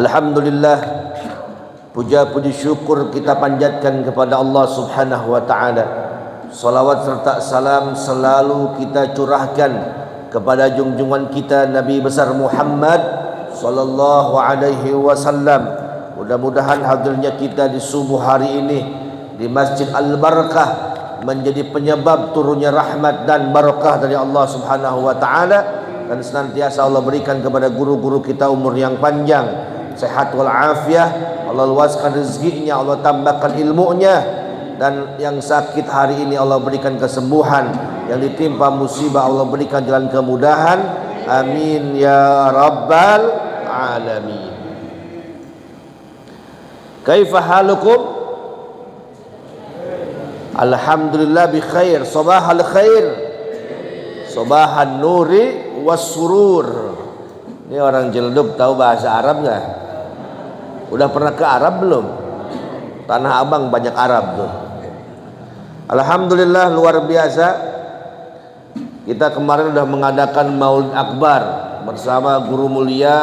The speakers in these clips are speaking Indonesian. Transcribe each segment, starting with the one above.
Alhamdulillah, puja puji syukur kita panjatkan kepada Allah Subhanahu wa taala. Salawat serta salam selalu kita curahkan kepada junjungan kita Nabi besar Muhammad sallallahu alaihi wasallam. Mudah-mudahan hadirnya kita di subuh hari ini di Masjid Al-Barakah menjadi penyebab turunnya rahmat dan barakah dari Allah Subhanahu wa taala, dan senantiasa Allah berikan kepada guru-guru kita umur yang panjang, sehat wal afiah, Allah luaskan rezekinya, Allah tambahkan ilmunya, dan yang sakit hari ini Allah berikan kesembuhan, yang ditimpa musibah Allah berikan jalan kemudahan. Amin ya rabbal alamin. Kaifa halukum? Alhamdulillah bi khair. Sabahal khair, sabahan nuri was surur. Ini orang Jelduk tahu bahasa Arab nggak? Udah pernah ke Arab belum? Tanah Abang banyak Arab tuh. Alhamdulillah luar biasa. Kita kemarin sudah mengadakan Maulid Akbar bersama guru mulia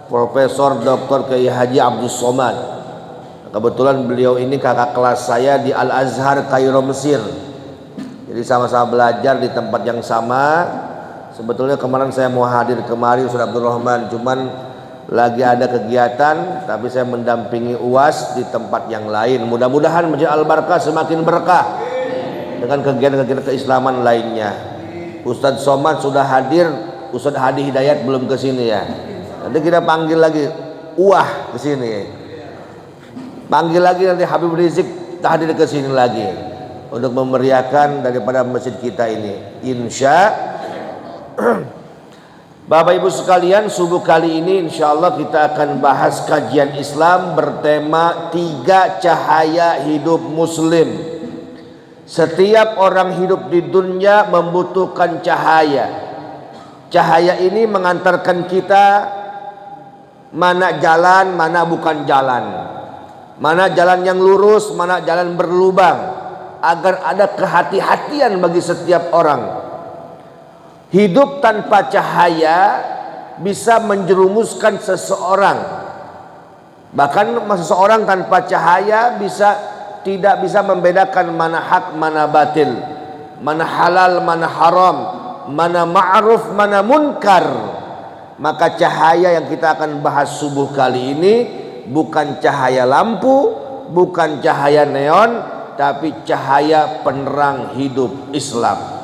Profesor Dr. Kiai Haji Abdul Somad. Kebetulan beliau ini kakak kelas saya di Al-Azhar Kairo Mesir. Jadi sama-sama belajar di tempat yang sama. Sebetulnya kemarin saya mau hadir kemari Ustaz Abdul Rahman, cuman lagi ada kegiatan, tapi saya mendampingi UAS di tempat yang lain. Mudah-mudahan Masjid Al-Barakah semakin berkah dengan kegiatan-kegiatan keislaman lainnya. Ustaz Somad sudah hadir, Ustaz Hadi Hidayat belum ke sini ya. Nanti kita panggil lagi ke sini. Panggil lagi nanti Habib Rizik hadir ke sini lagi untuk memeriahkan daripada masjid kita ini. Insya Bapak Ibu sekalian, subuh kali ini insya Allah kita akan bahas kajian Islam bertema 3 cahaya hidup Muslim. Setiap orang hidup di dunia membutuhkan cahaya. Cahaya ini mengantarkan kita mana jalan, mana bukan jalan, mana jalan yang lurus, mana jalan berlubang, agar ada kehati-hatian bagi setiap orang. Hidup tanpa cahaya bisa menjerumuskan seseorang. Bahkan seseorang tanpa cahaya tidak bisa membedakan mana hak, mana batil, mana halal, mana haram, mana ma'ruf, mana munkar. Maka cahaya yang kita akan bahas subuh kali ini bukan cahaya lampu, bukan cahaya neon, tapi cahaya penerang hidup Islam.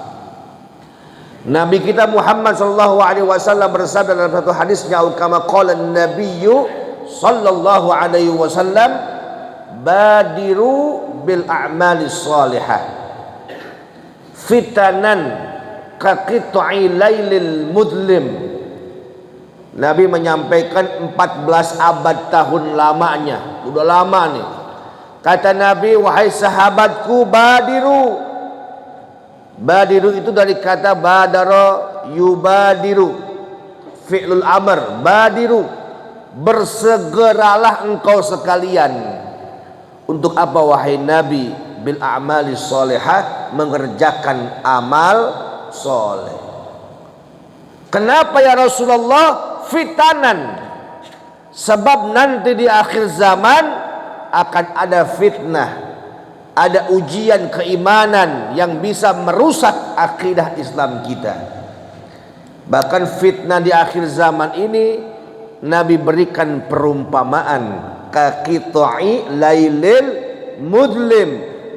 Nabi kita Muhammad sallallahu alaihi wasallam bersabda dalam satu hadisnya, kama qala an-nabiyyu sallallahu alaihi wasallam, badiru bil a'mali shalihah fitanan ka qit'i lailil mudlim. Nabi menyampaikan 14 abad tahun lamanya, udah lama nih. Kata Nabi, wahai sahabatku, badiru. Badiru itu dari kata badara yubadiru, fi'lul amr. Badiru, bersegeralah engkau sekalian. Untuk apa wahai Nabi? Bil a'mali sholihah, mengerjakan amal soleh. Kenapa ya Rasulullah? Fitanan, sebab nanti di akhir zaman akan ada fitnah, ada ujian keimanan yang bisa merusak akidah Islam kita. Bahkan fitnah di akhir zaman ini Nabi berikan perumpamaan kaqita'i lailil mudlim,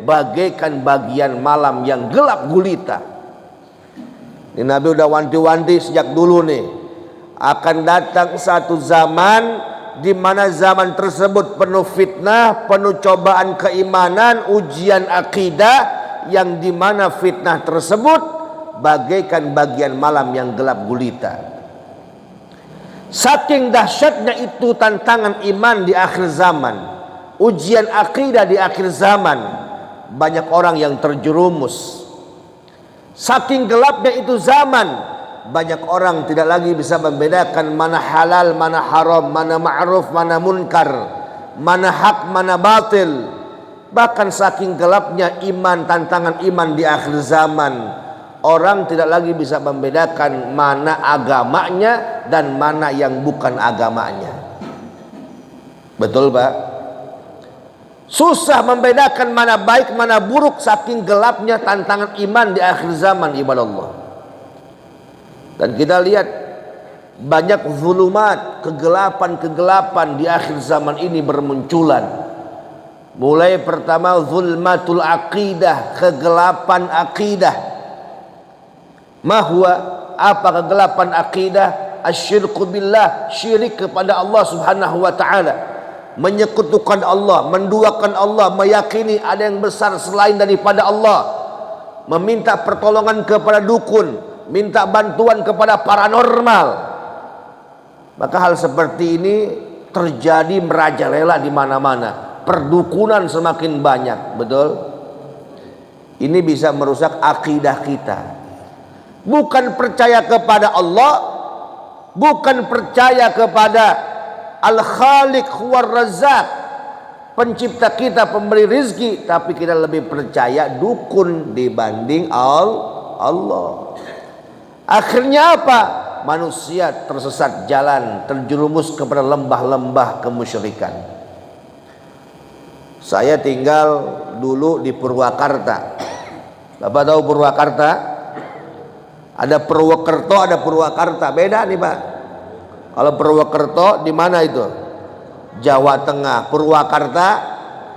bagaikan bagian malam yang gelap gulita. Ini Nabi udah wanti-wanti sejak dulu nih, akan datang satu zaman di mana zaman tersebut penuh fitnah, penuh cobaan keimanan, ujian akidah, yang di mana fitnah tersebut bagaikan bagian malam yang gelap gulita. Saking dahsyatnya itu tantangan iman di akhir zaman, ujian akidah di akhir zaman, banyak orang yang terjerumus. Saking gelapnya itu zaman, banyak orang tidak lagi bisa membedakan mana halal, mana haram, mana ma'ruf, mana munkar, mana hak, mana batil. Bahkan saking gelapnya iman, tantangan iman di akhir zaman, orang tidak lagi bisa membedakan mana agamanya dan mana yang bukan agamanya. Betul Pak? Susah membedakan mana baik mana buruk saking gelapnya tantangan iman di akhir zaman, ibadah Allah. Dan kita lihat banyak zulumat, kegelapan-kegelapan di akhir zaman ini bermunculan. Mulai pertama zulmatul aqidah, kegelapan akidah. Mahwa, apa kegelapan akidah? Asyirku billah, syirik kepada Allah subhanahu wa ta'ala, menyekutukan Allah, menduakan Allah, meyakini ada yang besar selain daripada Allah, meminta pertolongan kepada dukun, minta bantuan kepada paranormal. Maka hal seperti ini terjadi merajalela di mana-mana. Perdukunan semakin banyak, betul? Ini bisa merusak akidah kita. Bukan percaya kepada Allah, bukan percaya kepada Al-Khaliq huwar Razzaq, pencipta kita, pemberi rizki, tapi kita lebih percaya dukun dibanding Allah. Akhirnya apa? Manusia tersesat jalan, terjerumus kepada lembah-lembah kemusyrikan. Saya tinggal dulu di Purwakarta. Bapak tahu Purwakarta? Ada Purwokerto, ada Purwakarta. Beda nih Pak. Kalau Purwokerto di mana itu? Jawa Tengah. Purwakarta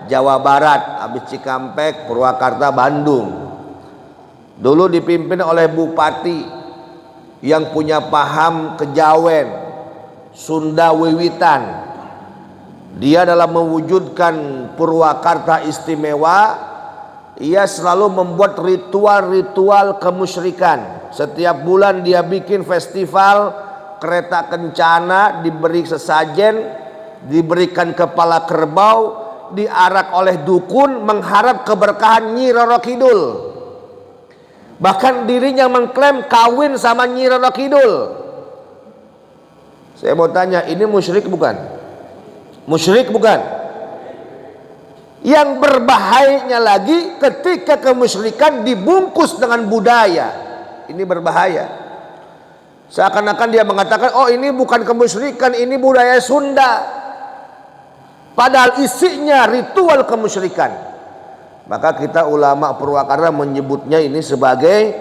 Jawa Barat. Habis Cikampek, Purwakarta, Bandung. Dulu dipimpin oleh bupati yang punya paham kejawen, Sunda Wiwitan. Dia dalam mewujudkan Purwakarta istimewa, ia selalu membuat ritual-ritual kemusyrikan. Setiap bulan dia bikin festival kereta kencana, diberi sesajen, diberikan kepala kerbau, diarak oleh dukun, mengharap keberkahan Nyi Roro Kidul. Bahkan dirinya mengklaim kawin sama Nyi Roro Kidul. Saya mau tanya, ini musyrik bukan? Musyrik bukan? Yang berbahayanya lagi ketika kemusyrikan dibungkus dengan budaya. Ini berbahaya. Seakan-akan dia mengatakan, oh ini bukan kemusyrikan, ini budaya Sunda. Padahal isinya ritual kemusyrikan. Maka kita ulama Purwakarta menyebutnya ini sebagai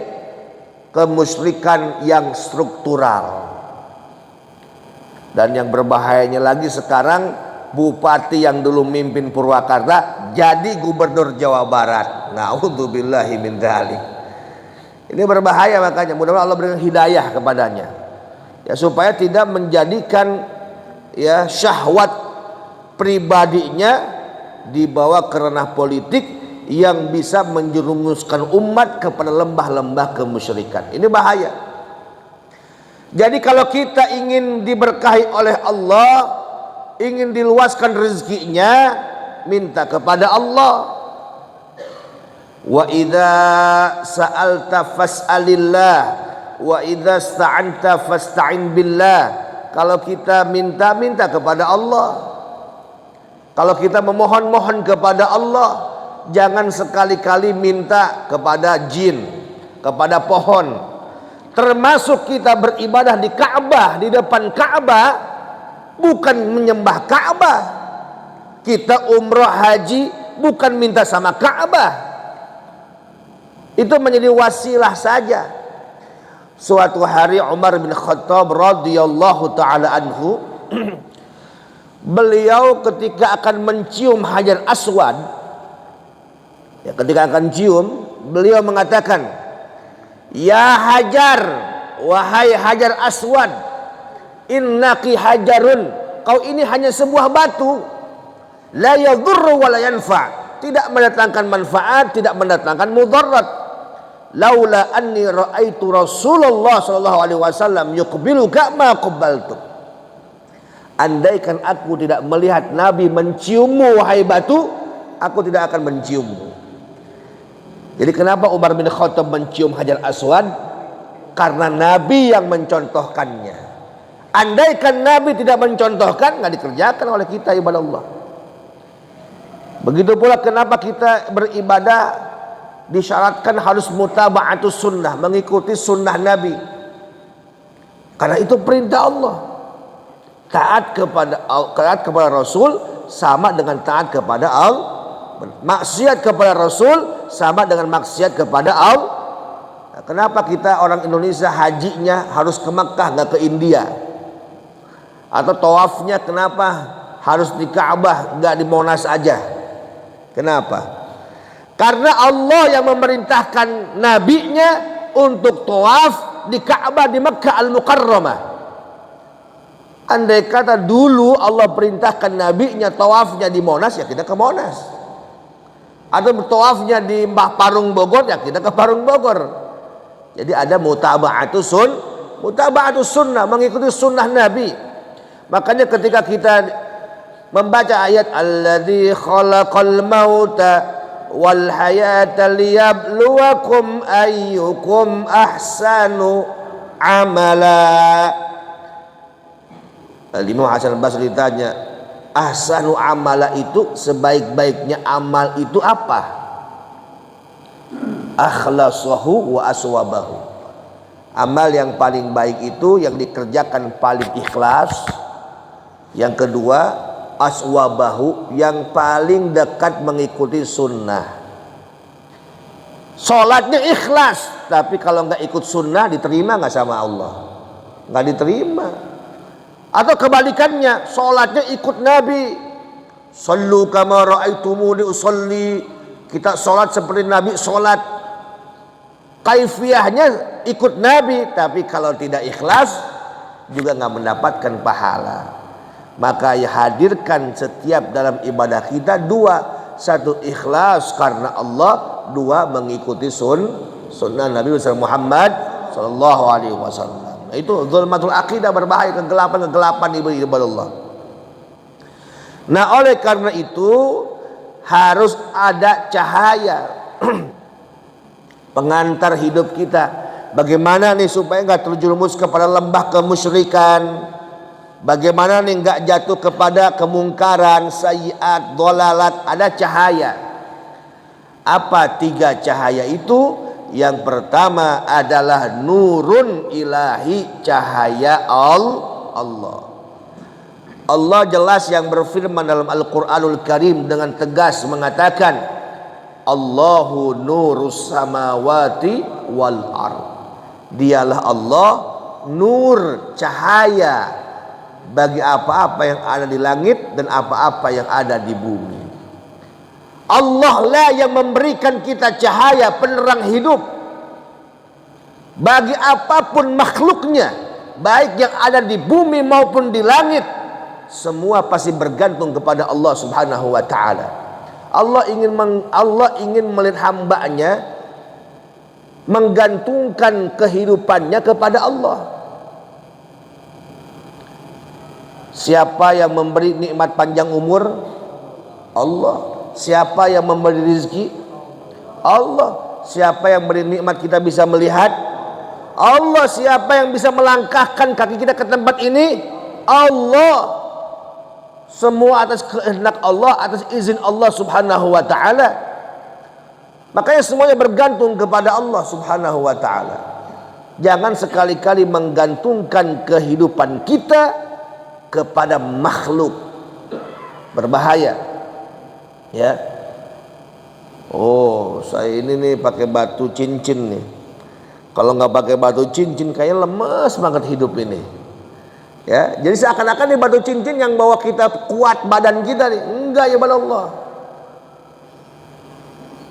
kemusyrikan yang struktural. Dan yang berbahayanya lagi sekarang, bupati yang dulu mimpin Purwakarta jadi gubernur Jawa Barat. Na'udzubillahi min dzalik. Ini berbahaya, makanya mudah-mudahan Allah berikan hidayah kepadanya. Ya, supaya tidak menjadikan ya syahwat pribadinya dibawa ke ranah politik yang bisa menjerumuskan umat kepada lembah-lembah kemusyrikan. Ini bahaya. Jadi kalau kita ingin diberkahi oleh Allah, ingin diluaskan rezekinya, minta kepada Allah. Wa idza sa'alta fas'alillah wa idza sta'anta fasta'in billah. Kalau kita minta kepada Allah. Kalau kita memohon kepada Allah, jangan sekali-kali minta kepada jin, kepada pohon. Termasuk kita beribadah di Ka'bah, di depan Ka'bah, bukan menyembah Ka'bah. Kita umroh haji bukan minta sama Ka'bah. Itu menjadi wasilah saja. Suatu hari Umar bin Khattab radhiyallahu taala anhu, beliau ketika akan mencium Hajar Aswad, ya ketika akan cium, beliau mengatakan, ya Hajar, wahai Hajar Aswad, innaki hajarun, kau ini hanya sebuah batu, la yadhurru wa la yanfa, tidak mendatangkan manfaat, tidak mendatangkan mudarat. Laula anni raaitu Rasulullah sallallahu alaihi wasallam yuqbiluka ma qabbaltu. Andaikan aku tidak melihat Nabi menciummu wahai batu, aku tidak akan menciummu. Jadi kenapa Umar bin Khattab mencium Hajar Aswad? Karena Nabi yang mencontohkannya. Andaikan Nabi tidak mencontohkan, nggak dikerjakan oleh kita ibadah Allah. Begitu pula kenapa kita beribadah disyaratkan harus mutaba'atus sunnah, mengikuti sunnah Nabi. Karena itu perintah Allah. Taat kepada Rasul sama dengan taat kepada Allah. Maksiat kepada Rasul sama dengan maksiat kepada Allah. Nah, kenapa kita orang Indonesia hajinya harus ke Mekah nggak ke India? Atau tawafnya kenapa harus di Ka'bah nggak di Monas aja? Kenapa? Karena Allah yang memerintahkan nabinya untuk tawaf di Ka'bah di Mekah Al-Mukarramah. Andai kata dulu Allah perintahkan nabinya tawafnya di Monas, ya kita ke Monas. Atau tawafnya di Mbah Parung Bogor, ya kita ke Parung Bogor. Jadi ada mutaba'atus sunnah, mengikuti sunnah Nabi. Makanya ketika kita membaca ayat alladzi khalaqal mauta wal hayata liyabluwakum ayyukum ahsanu amala. Imam Hasan Basri ditanya, ahsanu amala itu sebaik-baiknya amal itu apa? Akhlasahu wa aswabahu. Amal yang paling baik itu yang dikerjakan paling ikhlas. Yang kedua, aswabahu, yang paling dekat mengikuti sunnah. Sholatnya ikhlas, tapi kalau nggak ikut sunnah diterima nggak sama Allah? Nggak diterima. Atau kebalikannya, sholatnya ikut Nabi. Sallu kama ra'aitumuni usolli. Kita sholat seperti Nabi sholat. Kaifiyahnya ikut Nabi, tapi kalau tidak ikhlas juga nggak mendapatkan pahala. Maka ya hadirkan setiap dalam ibadah kita dua. Satu ikhlas karena Allah, dua mengikuti sunnah Nabi Muhammad sallallahu alaihi wasallam. Itu zulmatul akidah, berbahaya, kegelapan ibadah Allah. Nah, oleh karena itu harus ada cahaya pengantar hidup kita. Bagaimana nih supaya nggak terjerumus kepada lembah kemusyrikan? Bagaimana nih nggak jatuh kepada kemungkaran, sayyiat, dolalat? Ada cahaya. Apa 3 cahaya itu? Yang pertama adalah nurun ilahi, cahaya Allah. Allah jelas yang berfirman dalam Al-Quranul Karim dengan tegas mengatakan, Allahu nurus samawati wal ard. Dialah Allah nur, cahaya bagi apa-apa yang ada di langit dan apa-apa yang ada di bumi. Allah lah yang memberikan kita cahaya penerang hidup bagi apapun makhluknya, baik yang ada di bumi maupun di langit. Semua pasti bergantung kepada Allah Subhanahu wa taala. Allah ingin melihat hambanya menggantungkan kehidupannya kepada Allah. Siapa yang memberi nikmat panjang umur? Allah. Siapa yang memberi rezeki? Allah. Siapa yang memberi nikmat kita bisa melihat? Allah. Siapa yang bisa melangkahkan kaki kita ke tempat ini? Allah. Semua atas kehendak Allah, atas izin Allah Subhanahu wa taala. Makanya semuanya bergantung kepada Allah Subhanahu wa taala. Jangan sekali-kali menggantungkan kehidupan kita kepada makhluk. Berbahaya. Ya. Oh, saya ini nih pakai batu cincin nih. Kalau nggak pakai batu cincin kayaknya lemes banget hidup ini. Ya, jadi seakan-akan nih batu cincin yang bawa kita kuat badan kita nih. Enggak, ya Allah.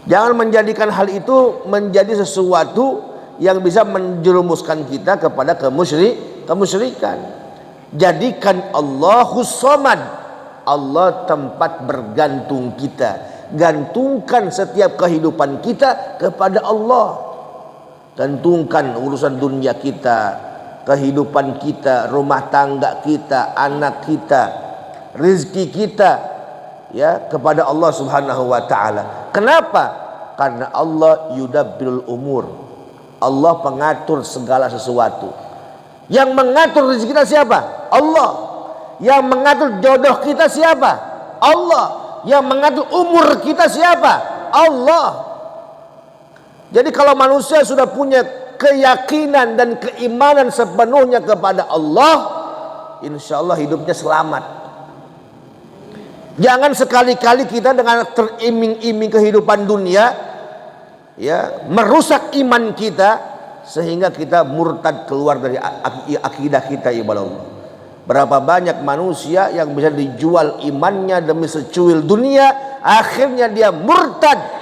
Jangan menjadikan hal itu menjadi sesuatu yang bisa menjerumuskan kita kepada kemusyrikan. Jadikan Allahus Samad, Allah tempat bergantung kita. Gantungkan setiap kehidupan kita kepada Allah. Gantungkan urusan dunia kita, kehidupan kita, rumah tangga kita, anak kita, rezeki kita, ya, kepada Allah Subhanahu wa taala. Kenapa? Karena Allah yudabbirul umur. Allah pengatur segala sesuatu. Yang mengatur rezeki kita siapa? Allah. Yang mengatur jodoh kita siapa? Allah. Yang mengatur umur kita siapa? Allah. Jadi kalau manusia sudah punya keyakinan dan keimanan sepenuhnya kepada Allah, insya Allah hidupnya selamat. Jangan sekali-kali kita dengan teriming-iming kehidupan dunia, ya, merusak iman kita sehingga kita murtad keluar dari akidah kita. Ibadah Allah. Berapa banyak manusia yang bisa dijual imannya demi secuil dunia, akhirnya dia murtad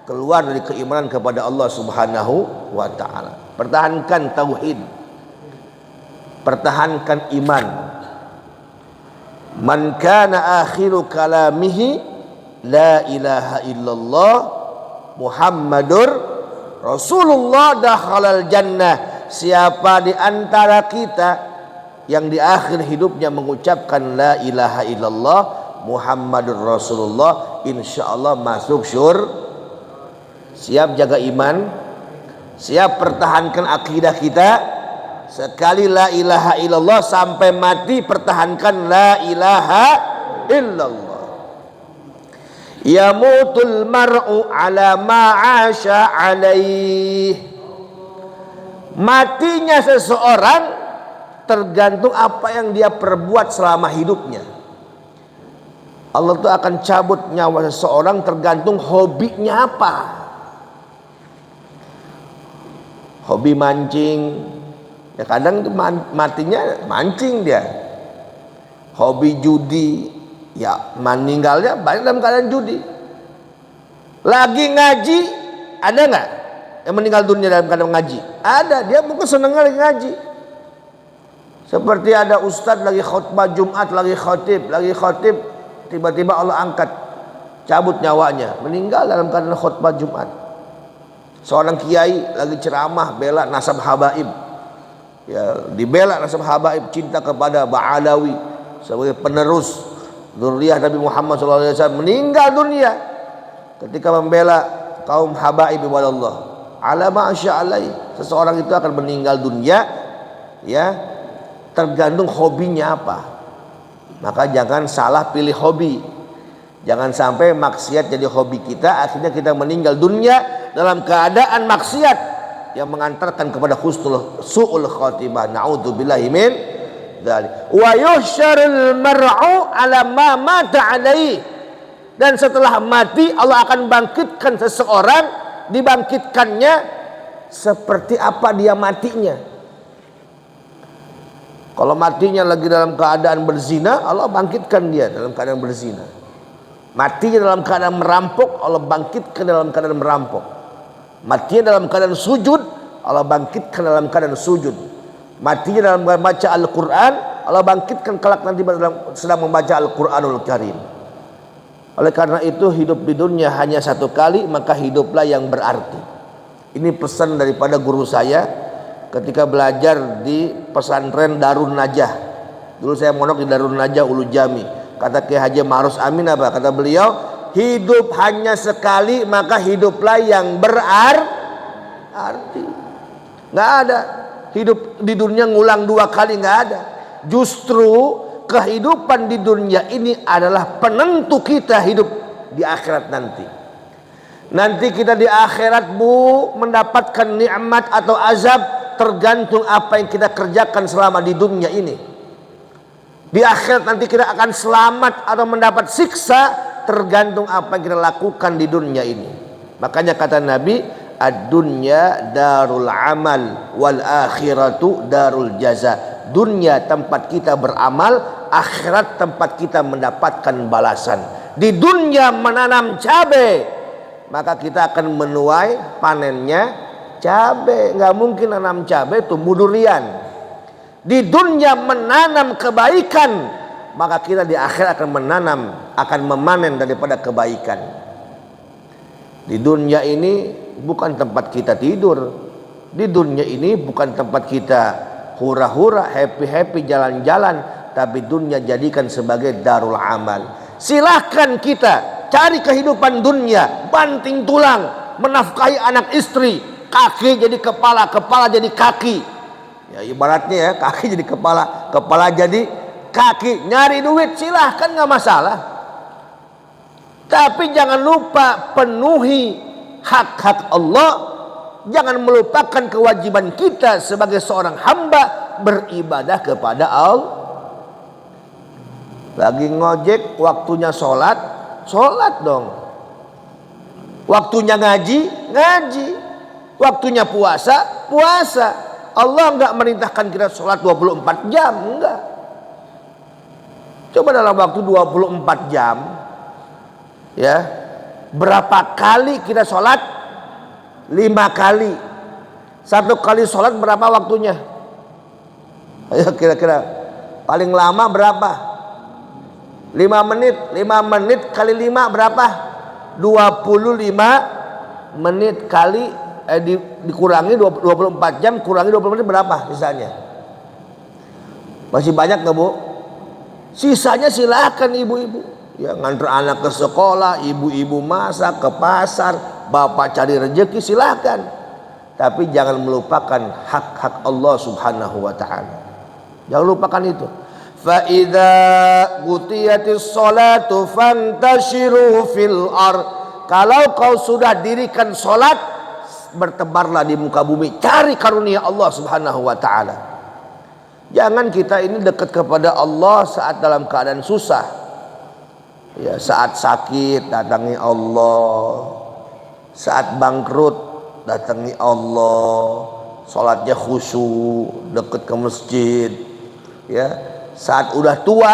keluar dari keimanan kepada Allah Subhanahu wa taala. Pertahankan tauhid, pertahankan iman. Man kana akhiru kalamihi la ilaha illallah Muhammadur Rasulullah dakhalal jannah. Siapa di antara kita yang di akhir hidupnya mengucapkan la ilaha illallah Muhammadur Rasulullah, insyaallah masuk syurga. Siap jaga iman, siap pertahankan akidah kita. Sekali la ilaha illallah sampai mati pertahankan la ilaha illallah. Yamutul mar'u ala ma'asha alaih. Matinya seseorang tergantung apa yang dia perbuat selama hidupnya. Allah tuh akan cabut nyawa seseorang tergantung hobinya apa. Hobi mancing, ya kadang itu matinya mancing dia. Hobi judi, ya meninggalnya banyak dalam keadaan judi. Lagi ngaji, ada nggak yang meninggal dunia dalam keadaan ngaji? Ada, dia mungkin seneng lagi ngaji. Seperti ada ustadz lagi khutbah Jumat, lagi khotib, tiba-tiba Allah angkat, cabut nyawanya, meninggal dalam keadaan khutbah Jumat. Seorang kiai lagi ceramah bela nasab habaib, ya dibela nasab habaib, cinta kepada Ba'alawi sebagai penerus dzurriyyah Nabi Muhammad SAW, meninggal dunia ketika membela kaum habaib ibadah Allah. Ala ma'asya'alai, seseorang itu akan meninggal dunia, ya tergantung hobinya apa. Maka jangan salah pilih hobi. Jangan sampai maksiat jadi hobi kita, akhirnya kita meninggal dunia dalam keadaan maksiat yang mengantarkan kepada su'ul khatimah. Na'udzubillahi min dzalik. Wa yuhsyarul mar'u ala ma mata alaihi. Dan setelah mati Allah akan bangkitkan seseorang, dibangkitkannya seperti apa dia matinya. Kalau matinya lagi dalam keadaan berzina, Allah bangkitkan dia dalam keadaan berzina. Matinya dalam keadaan merampok, Allah bangkitkan dalam keadaan merampok. Matinya dalam keadaan sujud, Allah bangkitkan dalam keadaan sujud. Matinya dalam membaca Al-Quran, Allah bangkitkan kelak nanti sedang membaca Al-Quranul Karim. Oleh karena itu hidup di dunia hanya satu kali, maka hiduplah yang berarti. Ini pesan daripada guru saya ketika belajar di pesantren Darun Najah. Dulu saya mondok di Darun Najah Ulu Jami. Kata Kiai Haji Ma'ruf Amin apa? Kata beliau, hidup hanya sekali, maka hiduplah yang berarti. Nggak ada hidup di dunia ngulang dua kali, nggak ada. Justru kehidupan di dunia ini adalah penentu kita hidup di akhirat nanti. Nanti kita di akhirat mendapatkan nikmat atau azab tergantung apa yang kita kerjakan selama di dunia ini. Di akhirat nanti kita akan selamat atau mendapat siksa tergantung apa yang kita lakukan di dunia ini. Makanya kata Nabi, ad-dunya darul amal wal akhiratu darul jaza. Dunia tempat kita beramal, akhirat tempat kita mendapatkan balasan. Di dunia menanam cabai, maka kita akan menuai panennya cabai. Nggak mungkin nanam cabai tumbuh durian. Di dunia menanam kebaikan, maka kita di akhir akan memanen daripada kebaikan. Di dunia ini bukan tempat kita tidur. Di dunia ini bukan tempat kita hura-hura, happy-happy jalan-jalan, tapi dunia jadikan sebagai darul amal. Silahkan kita cari kehidupan dunia, banting tulang, menafkahi anak istri, kaki jadi kepala, kepala jadi kaki. Ya ibaratnya ya, kaki jadi kepala, kepala jadi kaki. Nyari duit silahkan, nggak masalah. Tapi jangan lupa penuhi hak-hak Allah. Jangan melupakan kewajiban kita sebagai seorang hamba beribadah kepada Allah. Lagi ngojek, waktunya sholat, sholat dong. Waktunya ngaji, ngaji. Waktunya puasa, puasa. Allah enggak merintahkan kita sholat 24 jam, enggak. Coba dalam waktu 24 jam, ya, berapa kali kita sholat? 5 kali. 1 kali sholat berapa waktunya? Ayo kira-kira paling lama berapa? 5 menit. 5 menit kali 5 berapa? 25 menit kali dikurangi 24 jam, kurangi 20 menit berapa sisanya? Masih banyak nggak, Bu? Sisanya silakan ibu-ibu, ya, nganter anak ke sekolah, ibu-ibu masak, ke pasar, bapak cari rezeki, silakan. Tapi jangan melupakan hak-hak Allah Subhanahu wa taala. Jangan lupakan itu. Fa idza qutiyatis sholatu fantashiru fil ard. Kalau kau sudah dirikan salat, bertebarlah di muka bumi, cari karunia Allah Subhanahu wa taala. Jangan kita ini dekat kepada Allah saat dalam keadaan susah. Ya, saat sakit datangi Allah. Saat bangkrut datangi Allah. Salatnya khusyuk, dekat ke masjid. Ya, saat udah tua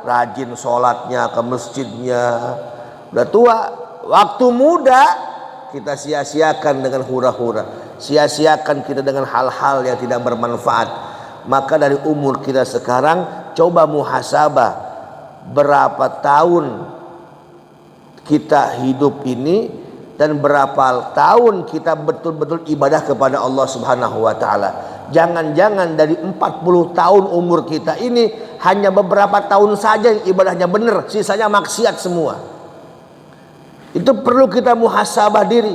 rajin salatnya, ke masjidnya. Udah tua, waktu muda kita sia-siakan dengan hura-hura, sia-siakan kita dengan hal-hal yang tidak bermanfaat. Maka dari umur kita sekarang coba muhasabah, berapa tahun kita hidup ini dan berapa tahun kita betul-betul ibadah kepada Allah Subhanahu wa taala. Jangan-jangan dari 40 tahun umur kita ini hanya beberapa tahun saja yang ibadahnya benar, sisanya maksiat semua. Itu perlu kita muhasabah diri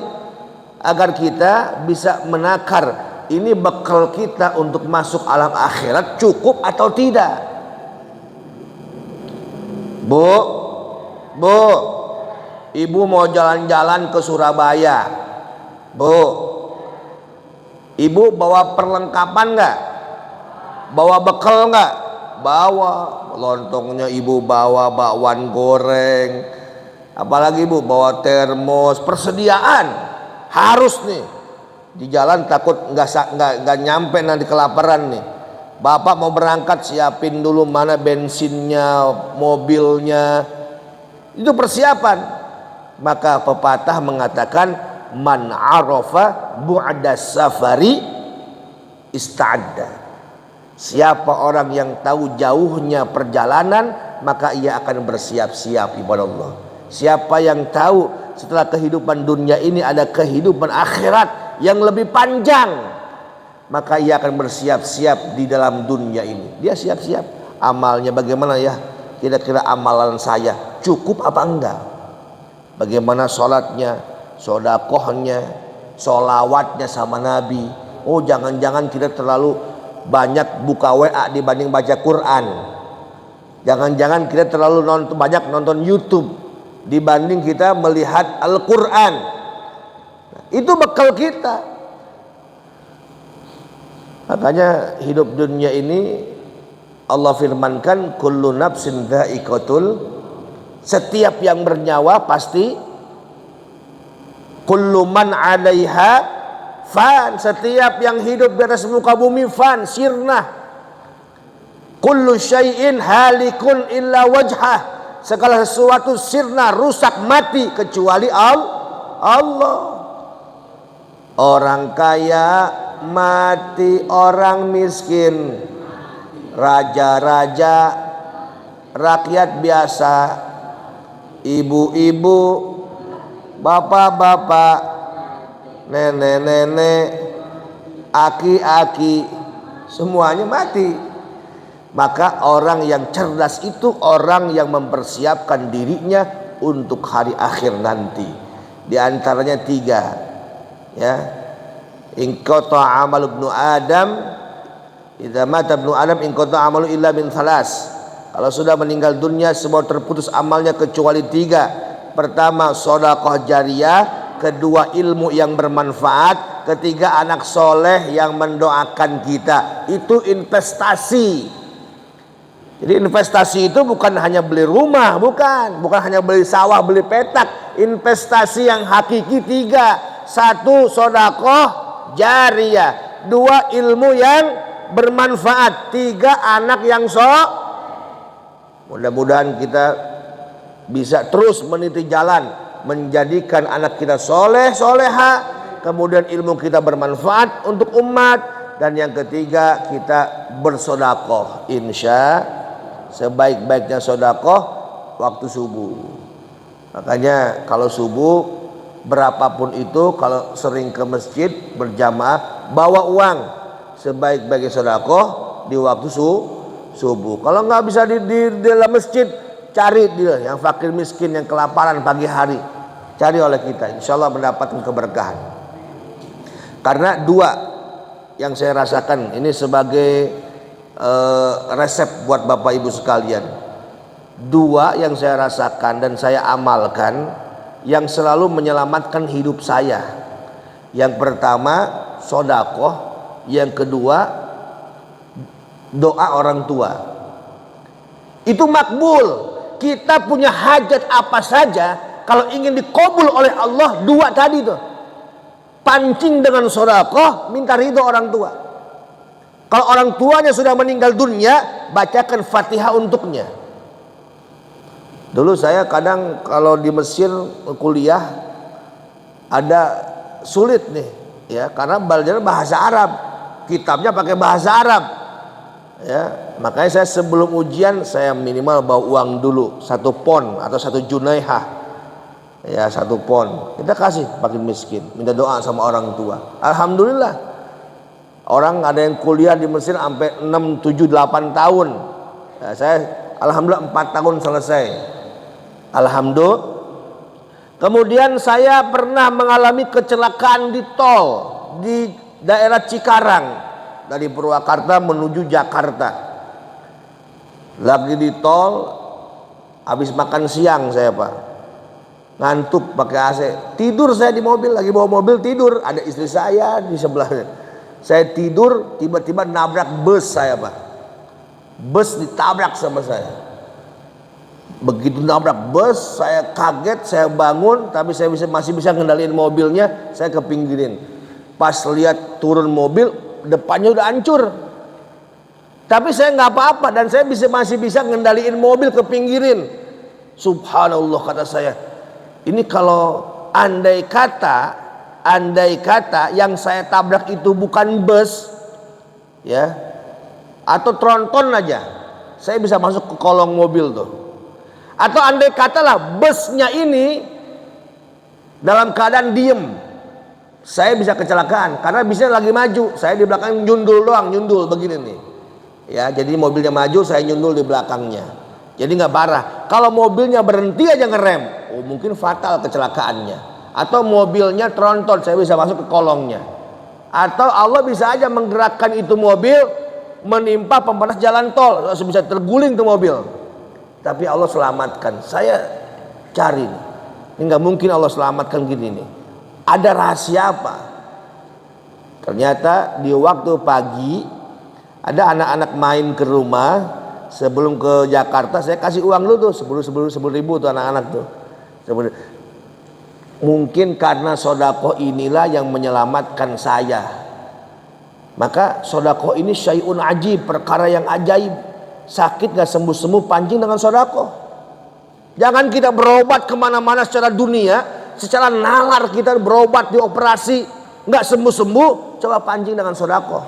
agar kita bisa menakar ini bekal kita untuk masuk alam akhirat cukup atau tidak. Bu, ibu mau jalan-jalan ke Surabaya. Bu, ibu bawa perlengkapan nggak? Bawa bekal nggak? Bawa. Lontongnya ibu bawa, bakwan goreng. Apalagi ibu bawa termos. Persediaan harus nih. Di jalan takut nggak nyampe nanti kelaparan nih. Bapak mau berangkat, siapin dulu mana bensinnya, mobilnya. Itu persiapan. Maka pepatah mengatakan man arafa bu'da safari ista'adda. Siapa orang yang tahu jauhnya perjalanan, maka ia akan bersiap-siap ibadah Allah. Siapa yang tahu setelah kehidupan dunia ini ada kehidupan akhirat yang lebih panjang, maka ia akan bersiap-siap di dalam dunia ini. Dia siap-siap. Amalnya bagaimana ya? Kira-kira amalan saya cukup apa enggak? Bagaimana sholatnya, sodakohnya, solawatnya sama Nabi. Oh, jangan-jangan kita terlalu banyak buka WA dibanding baca Quran. Jangan-jangan kita terlalu banyak nonton YouTube dibanding kita melihat Al-Quran. Itu bekal kita. Makanya hidup dunia ini Allah firmankan kullu nafsin dha'iqatul, setiap yang bernyawa pasti, kullu man 'alaiha fan, setiap yang hidup di atas muka bumi fan, sirna. Kullu syai'in halikun illa wajhah, segala sesuatu sirna, rusak, mati kecuali Allah. Orang kaya mati, orang miskin, raja-raja, rakyat biasa, ibu-ibu, bapak-bapak, nenek-nenek, aki-aki, semuanya mati. Maka orang yang cerdas itu orang yang mempersiapkan dirinya untuk hari akhir nanti. Di antaranya 3. Ya, in qata amal ibnu Adam, idza mata ibnu Adam in qata amalu illa min 3. Kalau sudah meninggal dunia semua terputus amalnya kecuali 3. Pertama sedekah jariyah, kedua ilmu yang bermanfaat, ketiga anak soleh yang mendoakan kita. Itu investasi. Jadi investasi itu bukan hanya beli rumah, bukan hanya beli sawah, beli petak. Investasi yang hakiki 3. 1, sodakoh jariyah. 2, ilmu yang bermanfaat. 3, anak yang Mudah-mudahan kita bisa terus meniti jalan menjadikan anak kita soleh, soleha, kemudian ilmu kita bermanfaat untuk umat, dan yang ketiga kita bersodakoh. Insya sebaik-baiknya sodakoh waktu subuh. Makanya kalau subuh berapapun itu, kalau sering ke masjid berjamaah, bawa uang. Sebaik-baiknya sodakoh di waktu subuh. Kalau nggak bisa di dalam masjid, cari dia yang fakir miskin, yang kelaparan pagi hari, cari oleh kita, insya Allah mendapatkan keberkahan. Karena 2 yang saya rasakan ini sebagai resep buat Bapak Ibu sekalian. 2 yang saya rasakan dan saya amalkan yang selalu menyelamatkan hidup saya. Yang pertama sodakoh, yang kedua doa orang tua. Itu makbul. Kita punya hajat apa saja, kalau ingin dikabul oleh Allah, 2 tadi tuh. Pancing dengan sedekah, minta ridho orang tua. Kalau orang tuanya sudah meninggal dunia, bacakan Fatihah untuknya. Dulu saya kadang kalau di Mesir kuliah ada sulit nih, ya, karena belajar bahasa Arab, kitabnya pakai bahasa Arab. Ya, makanya saya sebelum ujian saya minimal bawa uang dulu 1 pon atau 1 junaihah, ya 1 pon kita kasih fakir miskin, minta doa sama orang tua. Alhamdulillah, orang ada yang kuliah di Mesir sampai 6, 7, 8 tahun. Ya, saya alhamdulillah 4 tahun selesai. Alhamdulillah. Kemudian saya pernah mengalami kecelakaan di tol di daerah Cikarang. Dari Purwakarta menuju Jakarta, lagi di tol, habis makan siang saya Pak, ngantuk pakai AC, tidur saya di mobil, lagi bawa mobil tidur, ada istri saya di sebelahnya, saya tidur, tiba-tiba nabrak bus saya Pak, bus ditabrak sama saya. Begitu nabrak bus, saya kaget, saya bangun, tapi saya masih bisa ngendaliin mobilnya, saya kepinggirin. Pas lihat turun mobil, depannya udah hancur, tapi saya nggak apa-apa dan saya masih bisa ngendaliin mobil, ke pinggirin. Subhanallah, kata saya, ini kalau andai kata yang saya tabrak itu bukan bus, ya, atau tronton aja, saya bisa masuk ke kolong mobil tuh. Atau andai katalah busnya ini dalam keadaan diem, saya bisa kecelakaan karena bisnya lagi maju, saya di belakang nyundul doang, nyundul begini nih, ya, jadi mobilnya maju, saya nyundul di belakangnya, jadi nggak parah. Kalau mobilnya berhenti aja ngerem, mungkin fatal kecelakaannya. Atau mobilnya tronton, saya bisa masuk ke kolongnya. Atau Allah bisa aja menggerakkan itu mobil menimpa pembatas jalan tol, bisa terguling tuh mobil, tapi Allah selamatkan. Saya cari, ini nggak mungkin Allah selamatkan gini nih. Ada rahasia apa? Ternyata di waktu pagi ada anak-anak main ke rumah. Sebelum ke Jakarta saya kasih uang dulu tuh 10 ribu tuh anak-anak tuh. Mungkin karena sodako inilah yang menyelamatkan saya. Maka sodako ini syai'un ajib, perkara yang ajaib. Sakit gak sembuh-sembuh, pancing dengan sodako. Jangan kita berobat kemana-mana secara dunia, secara nalar kita berobat di operasi nggak sembuh-sembuh, coba pancing dengan sodako.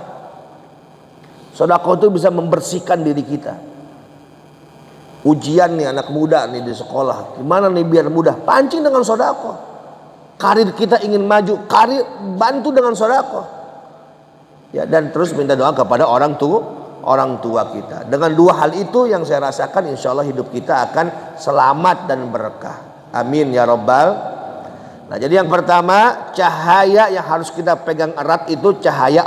Sodako itu bisa membersihkan diri kita. Ujian nih anak muda nih di sekolah, gimana nih biar mudah? Pancing dengan sodako. Karir kita ingin maju, karir bantu dengan sodako. Ya, dan terus minta doa kepada orang tua kita. Dengan 2 hal itu yang saya rasakan, insya Allah hidup kita akan selamat dan berkah. Amin ya Rabbal. Nah, jadi yang pertama, cahaya yang harus kita pegang erat itu cahaya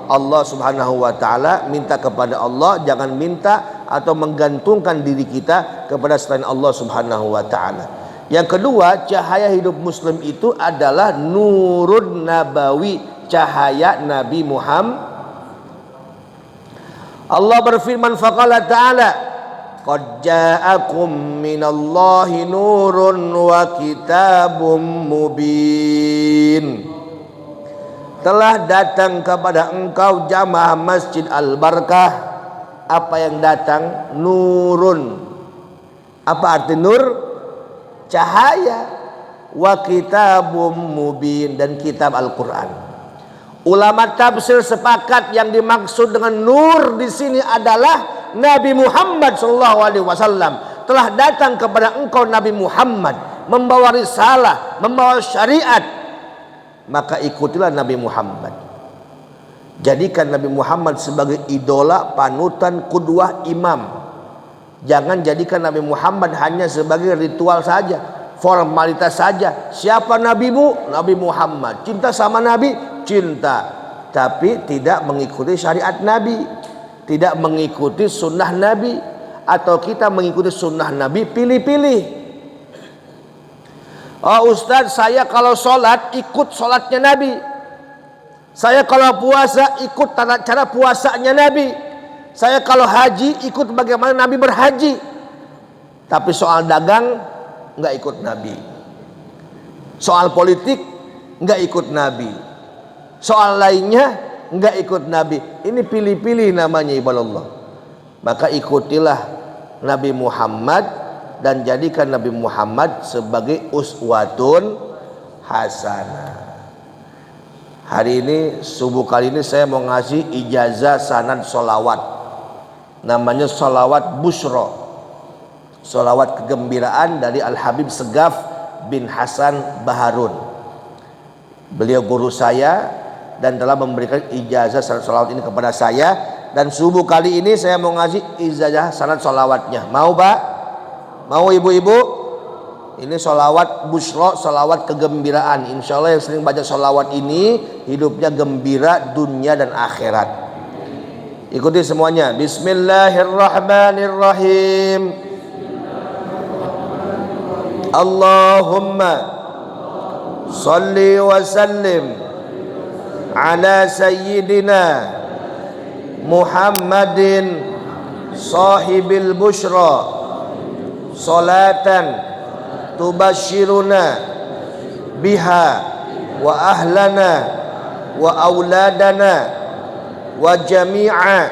Allah Subhanahu wa taala. Minta kepada Allah, jangan minta atau menggantungkan diri kita kepada selain Allah Subhanahu wa taala. Yang kedua, cahaya hidup muslim itu adalah nurun nabawi, cahaya Nabi Muhammad. Allah berfirman faqala ta'ala qad ja'akum minallahi nurun wa kitabum mubin. Telah datang kepada engkau jamaah Masjid Al-Barkah apa yang datang? Nurun. Apa arti nur? Cahaya. Wa kitabum mubin, dan kitab Al-Quran. Ulama tafsir sepakat yang dimaksud dengan nur di sini adalah Nabi Muhammad SAW. Telah datang kepada engkau Nabi Muhammad membawa risalah, membawa syariat. Maka ikutilah Nabi Muhammad. Jadikan Nabi Muhammad sebagai idola, panutan, qudwah, imam. Jangan jadikan Nabi Muhammad hanya sebagai ritual saja, formalitas saja. Siapa nabimu? Nabi Muhammad. Cinta sama Nabi? Cinta. Tapi tidak mengikuti syariat Nabi, tidak mengikuti sunnah Nabi. Atau kita mengikuti sunnah Nabi pilih-pilih. Oh Ustadz, saya kalau sholat ikut sholatnya Nabi. Saya kalau puasa ikut cara puasanya Nabi. Saya kalau haji ikut bagaimana Nabi berhaji. Tapi soal dagang nggak ikut Nabi. Soal politik nggak ikut Nabi. Soal lainnya nggak ikut Nabi. Ini pilih-pilih namanya ibadallah. Maka ikutilah Nabi Muhammad dan jadikan Nabi Muhammad sebagai uswatun hasanah. Hari ini, subuh kali ini saya mau ngasih ijazah sanad sholawat. Namanya sholawat Bushra, sholawat kegembiraan dari Al-Habib Segaf bin Hasan Baharun. Beliau guru saya dan telah memberikan ijazah sanad sholawat ini kepada saya. Dan subuh kali ini saya mau ngasih ijazah sanad sholawatnya. Mau Pak? Mau ibu-ibu? Ini sholawat Bushra, sholawat kegembiraan. Insya Allah yang sering baca sholawat ini hidupnya gembira dunia dan akhirat. Ikuti semuanya. Bismillahirrahmanirrahim. Allahumma salli wa sallim ala sayyidina Muhammadin sahibil bushra salatan tubashiruna biha wa ahlana wa auladana wa jami'a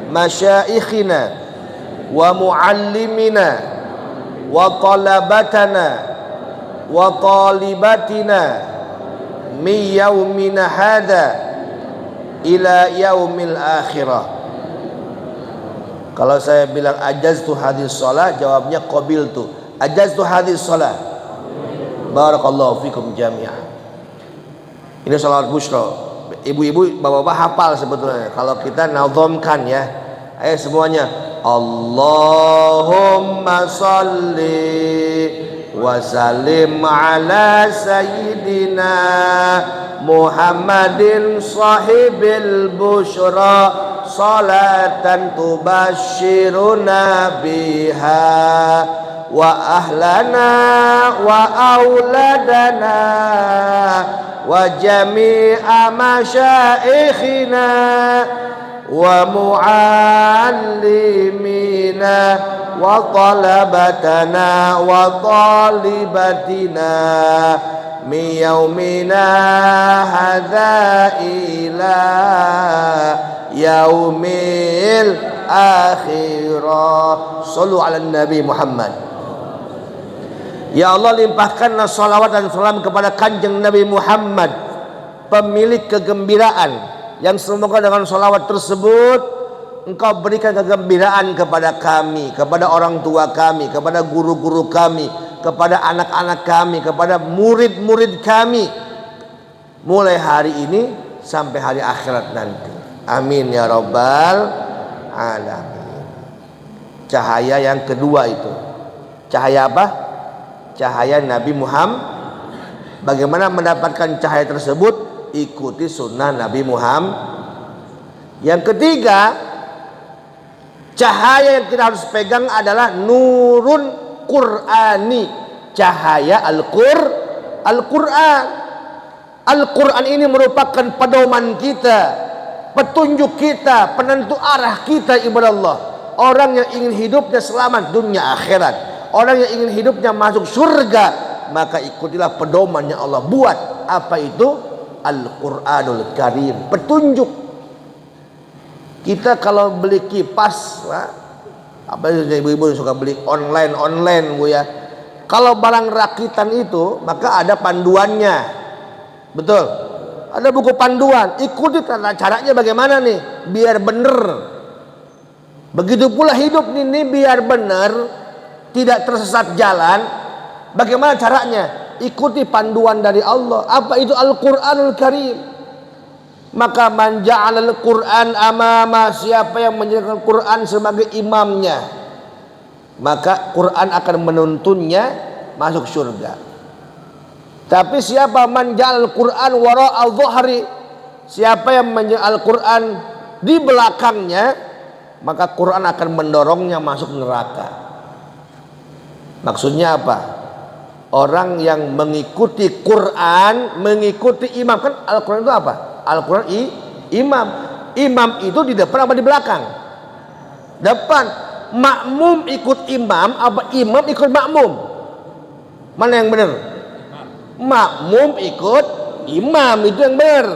masyaikhina wa muallimina wa talabatana wa talibatina min yaumina hadha ila yaumil akhirah. Kalau saya bilang ajaztu hadis shalah, jawabnya qabiltu. Ajaztu hadis shalah. Barakallahu fikum jami'ah. Ini sholawat Bushra. Ibu-ibu, bapak-bapak hafal sebetulnya. Kalau kita nazamkan ya. Ayo semuanya. Allahumma salli wa sallim ala sayyidina Muhammadin sahibil bushra salatan tubashiruna biha wa ahlana wa auladana wa jami'a masyaikhina wa muallimina wa talabatana wa talibatina min yaumina hadza ila yaumil akhirah. Shallu ala Nabi Muhammad. Ya Allah, limpahkanlah salawat dan salam kepada kanjeng Nabi Muhammad, pemilik kegembiraan, yang semoga dengan salawat tersebut Engkau berikan kegembiraan kepada kami, kepada orang tua kami, kepada guru-guru kami, kepada anak-anak kami, kepada murid-murid kami, mulai hari ini sampai hari akhirat nanti. Amin ya rabbal alamin. Cahaya yang kedua itu, cahaya apa? Cahaya Nabi Muhammad. Bagaimana mendapatkan cahaya tersebut? Ikuti sunnah Nabi Muhammad. Yang ketiga, cahaya yang kita harus pegang adalah nurun Qur'ani, cahaya Al-Quran. Al-Quran ini merupakan pedoman kita, petunjuk kita, penentu arah kita ibadah Allah. Orang yang ingin hidupnya selamat dunia akhirat, orang yang ingin hidupnya masuk surga, maka ikutilah pedoman yang Allah buat. Apa itu? Al-Quranul Karim, petunjuk. Kita kalau beli kipas, apa ibu-ibu suka beli online Bu ya. Kalau barang rakitan itu maka ada panduannya, betul. Ada buku panduan, ikuti caranya bagaimana nih biar bener. Begitu pula hidup ini biar bener, tidak tersesat jalan. Bagaimana caranya? Ikuti panduan dari Allah. Apa itu? Al-Quranul Karim. Maka man ja'alal Quran amama, siapa yang menjadikan Quran sebagai imamnya, maka Quran akan menuntunnya masuk surga. Tapi siapa man ja'alal Quran wara'a dhuhri, siapa yang menjadikan Al-Quran di belakangnya, maka Quran akan mendorongnya masuk neraka. Maksudnya apa? Orang yang mengikuti Quran, mengikuti imam. Kan Al-Quran itu apa? Al-Quran imam. Imam itu di depan apa di belakang? Depan. Makmum ikut imam apa imam ikut makmum? Mana yang benar? Makmum ikut imam, itu yang benar.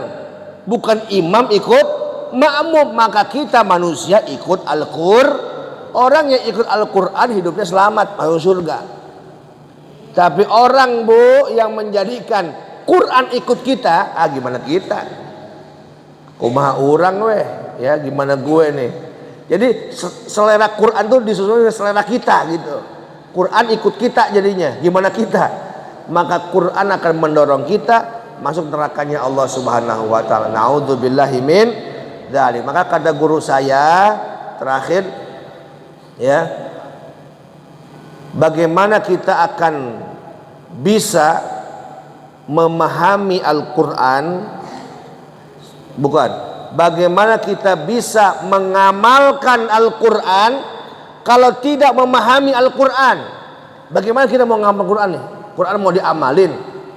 Bukan imam ikut makmum. Maka kita manusia ikut Al-Quran. Orang yang ikut Al-Quran hidupnya selamat masuk surga. Tapi orang Bu yang menjadikan Quran ikut kita, gimana kita? Kumaha orang weh, ya gimana gue nih. Jadi selera Quran tuh disusun dengan selera kita gitu. Quran ikut kita jadinya, gimana kita? Maka Quran akan mendorong kita masuk nerakanya Allah Subhanahu wa taala. Nauzubillahi min dzalik. Maka kata guru saya terakhir, ya, bagaimana kita akan bisa memahami Al-Quran, bukan, bagaimana kita bisa mengamalkan Al-Quran kalau tidak memahami Al-Quran. Bagaimana kita mau ngamal Quran nih? Quran mau diamalin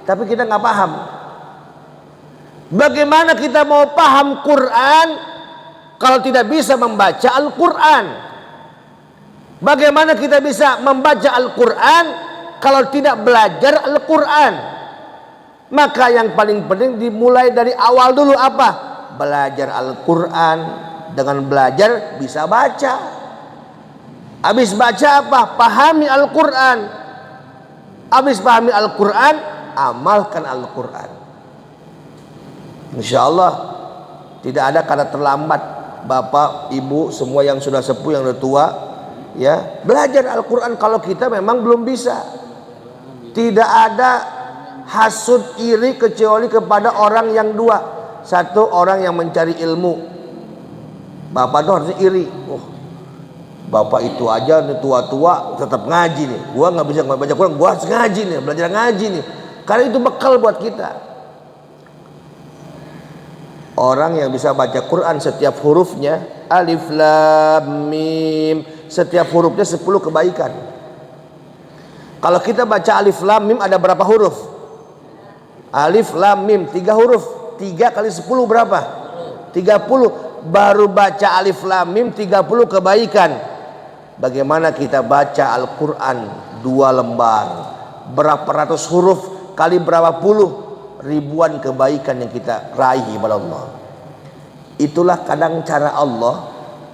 tapi kita nggak paham. Bagaimana kita mau paham Quran kalau tidak bisa membaca Al-Quran? Bagaimana kita bisa membaca Al-Quran kalau tidak belajar Al-Quran? Maka yang paling penting dimulai dari awal dulu. Apa? Belajar Al-Quran. Dengan belajar bisa baca. Habis baca apa? Pahami Al-Quran. Habis pahami Al-Quran, amalkan Al-Quran. Insya Allah tidak ada kata terlambat. Bapak, ibu, semua yang sudah sepuh, yang sudah tua, ya, belajar Al-Quran kalau kita memang belum bisa. Tidak ada hasud iri kecuali kepada orang yang dua. Satu, orang yang mencari ilmu. Bapak itu harusnya iri. Bapak itu aja nih tua-tua tetap ngaji nih. Gua nggak bisa baca Quran, gua harus ngaji nih, belajar ngaji nih. Karena itu bekal buat kita. Orang yang bisa baca Quran setiap hurufnya, alif lam mim, setiap hurufnya 10 kebaikan. Kalau kita baca alif lam mim ada berapa huruf? Alif lam mim 3 huruf. 3 kali 10 berapa? 30. Baru baca alif lam mim 30 kebaikan. Bagaimana kita baca Al-Quran 2 lembar, berapa ratus huruf kali berapa puluh, ribuan kebaikan yang kita raih kepada Allah. Itulah kadang cara Allah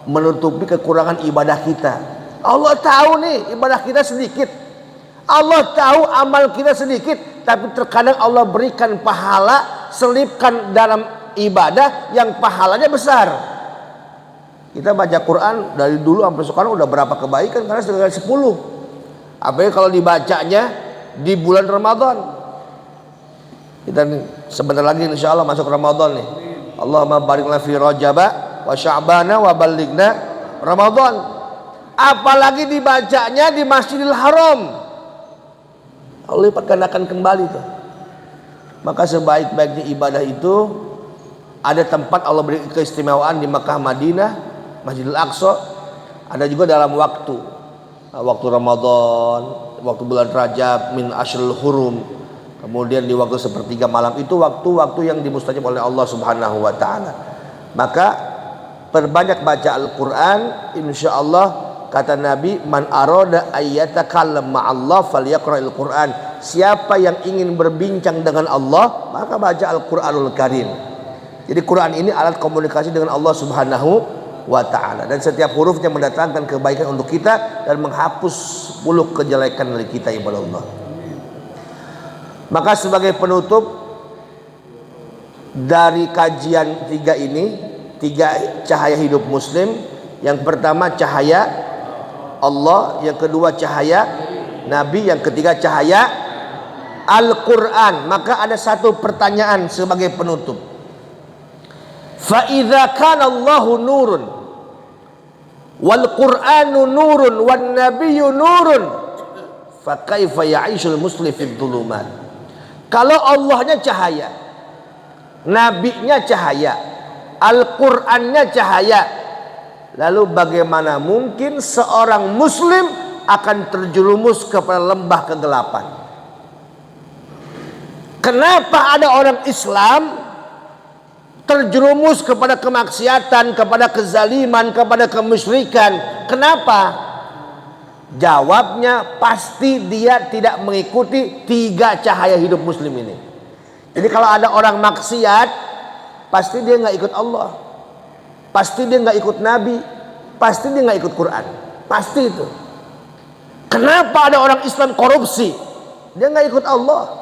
menutupi kekurangan ibadah kita. Allah tahu nih ibadah kita sedikit, Allah tahu amal kita sedikit, tapi terkadang Allah berikan pahala, selipkan dalam ibadah yang pahalanya besar. Kita baca Quran dari dulu sampai sekarang udah berapa kebaikan karena sudah 10. Apalagi kalau dibacanya di bulan Ramadan. Kita nih, sebentar lagi insya Allah masuk Ramadan nih. Allahumma barik lana fi Rajab wa Sya'bana wa ballighna Ramadan. Apalagi dibacanya di Masjidil Haram. Allah lipat gandakan kembali tuh. Maka sebaik-baiknya ibadah itu ada tempat Allah beri keistimewaan di Makkah, Madinah, Masjidil Aqsa. Ada juga dalam waktu Ramadan, waktu bulan Rajab, min asyrul hurum. Kemudian di waktu sepertiga malam, itu waktu-waktu yang dimustajab oleh Allah Subhanahu wa taala. Maka perbanyak baca Al-Quran, insya Allah kata Nabi, man arada ayyatakallam ma'allah falyaqra'il Quran. Siapa yang ingin berbincang dengan Allah, maka baca Al-Quranul Karim. Jadi Quran ini alat komunikasi dengan Allah Subhanahu wa ta'ala, dan setiap hurufnya mendatangkan kebaikan untuk kita dan menghapus 10 kejelekan dari kita, ibadah Allah. Maka sebagai penutup dari kajian 3 ini, 3 cahaya hidup muslim. Yang pertama cahaya Allah, yang kedua cahaya Nabi, yang ketiga cahaya Al-Quran. Maka ada satu pertanyaan sebagai penutup. Fa idza kana Allahu nurun wal Qur'anu nurun wan nabiyyu nurun fa kaifa ya'ishul muslim fid dhulumat. Kalau Allahnya cahaya, nabinya cahaya, Al-Qur'annya cahaya, lalu bagaimana mungkin seorang muslim akan terjerumus kepada lembah kegelapan? Kenapa ada orang Islam terjerumus kepada kemaksiatan, kepada kezaliman, kepada kemusyrikan? Kenapa? Jawabnya pasti dia tidak mengikuti 3 cahaya hidup muslim ini. Jadi kalau ada orang maksiat, pasti dia nggak ikut Allah, pasti dia nggak ikut Nabi, pasti dia nggak ikut Quran, pasti itu. Kenapa ada orang Islam korupsi? Dia nggak ikut Allah,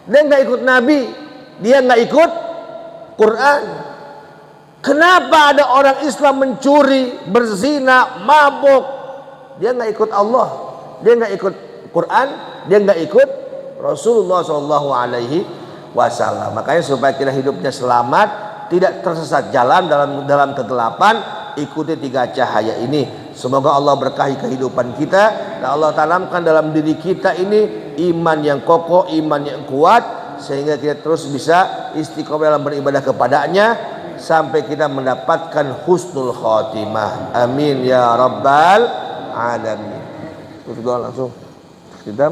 dia nggak ikut Nabi, dia nggak ikut Quran. Kenapa ada orang Islam mencuri, berzina, mabuk? Dia nggak ikut Allah, dia nggak ikut Quran, dia nggak ikut Rasulullah SAW. Makanya supaya kita hidupnya selamat, tidak tersesat jalan dalam kegelapan, ikuti 3 cahaya ini. Semoga Allah berkahi kehidupan kita, dan Allah tanamkan dalam diri kita ini iman yang kokoh, iman yang kuat, sehingga kita terus bisa istiqomah dalam beribadah kepadanya sampai kita mendapatkan husnul khotimah. Amin ya rabbal alamin. Tutup doa langsung. Kita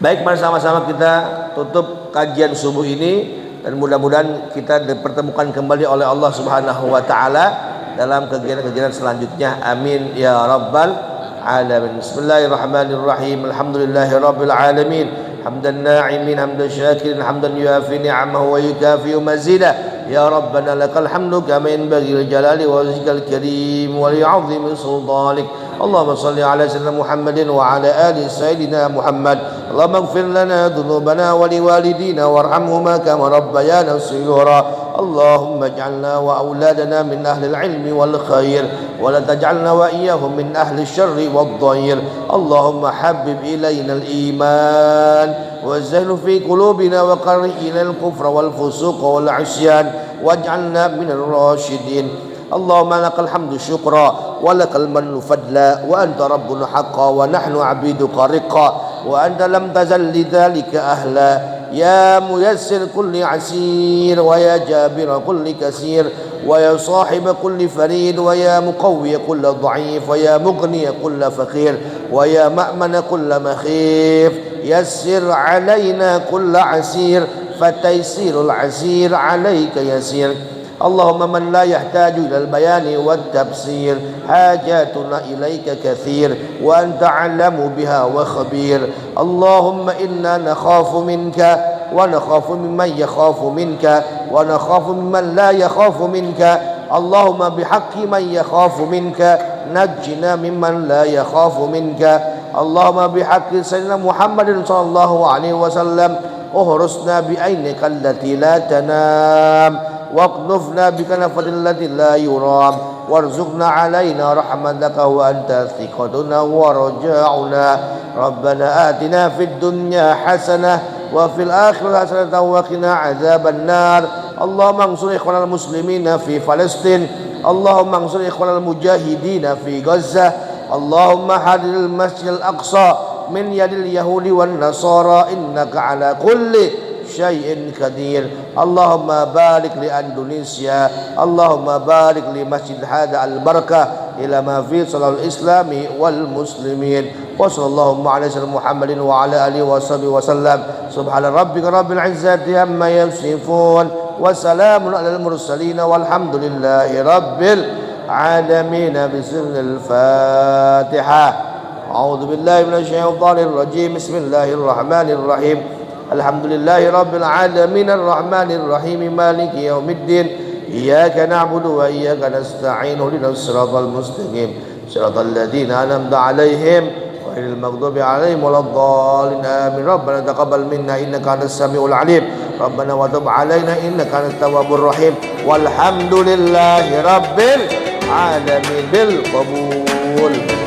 baik, bersama-sama kita tutup kajian subuh ini, dan mudah-mudahan kita dipertemukan kembali oleh Allah Subhanahu wa taala dalam kegiatan-kegiatan selanjutnya. Amin ya rabbal alamin. Bismillahirrahmanirrahim. Alhamdulillahirabbil alamin. Hamdan na'imin, hamdan syakirin, hamdan yuafi ni'amahu wa yukafi mazidah. Ya Rabbana lakal hamdu kama yanbaghi li jalali wajhikal karim wa li 'azimi sultanik. Allahumma salli ala sayyidina Muhammadin wa ala ali sayyidina Muhammad. Allahumma ighfir lana dhunubana wa liwalidina warhamhuma kama rabbayana shighara. Allahumma ij'alna wa auladana min ahli al-'ilmi wal khair wa la taj'alna wa iyyahum min ahli asy-syarri wad-dhair. Allahumma habbib ilayna al-iman wa zayyinhu fi qulubina wa qarrih ilal kufra wal fusuq wal 'isyan waj'alna minal rasyidin. Allahumma lakal hamdu syukra wa lakal mannu fadla wa anta rabbuna haqqan wa nahnu 'abiduka riqqa wa anta lam tazal lidzalika ahla. Ya muyassir kulli 'asir wa ya jabir kulli kasir wa ya sahib kulli farid wa ya muqawwi kulli dha'if wa ya mughni kulli faqir wa ya ma'mana kulli makhif. Yassir 'alaina kulli 'asir fataysirul 'asir 'alaika yasir. Allahumma man la yahtaju ilal bayani wat tafsir hajatuna ilaika kathir wa anta a'lamu biha wa khabir. Allahumma inna nakhafu minka wa nakhafu mimman yakhafu minka wa nakhafu mimman la yakhafu minka. Allahumma bihaqqi man yakhafu minka najjina mimman la yakhafu minka. Allahumma bihaqqi sayyidina Muhammadin sallallahu alaihi wasallam uhrusna bi ainika allati la tanam واقذفنا بكنفة التي لا يرام وارزقنا علينا رحمتك وأنت ثقتنا ورجاؤنا. ربنا آتنا في الدنيا حسنة وفي الآخرة حسنة وقنا عذاب النار. اللهم انصر إخواننا المسلمين في فلسطين. اللهم انصر إخواننا المجاهدين في غزة. اللهم حرر المسجد الأقصى من يد اليهود والنصارى إنك على كل شيء قدير. اللهم بارك لإندونيسيا. اللهم بارك لمسجد هذا البركة إلى ما فيه صلاح الإسلام والمسلمين. وصلى اللهم على سيدنا محمد وعلى آله وصحبه وسلم. سبحان ربك رب العزة عما يصفون wassalamun alal mursalin walhamdulillahi rabbil alamin. Bismillahil Fatihah. A'udzu billahi minasyaitonir rajim. Bismillahirrahmanirrahim. Alhamdulillahi rabbil alamin arrahmanir rahim maliki yaumiddin. Iyyaka na'budu wa iyyaka nasta'in. Ihdinas siratal mustaqim. Siratal ladzina an'amta 'alaihim ghairil maghdubi 'alaihim waladdallin. Amin. Rabbana taqabbal minna innaka antas samiul 'alim. Rabbana wa tub 'alaina innaka antat tawwabur rahim. Walhamdulillahi rabbil alamin bil qabul.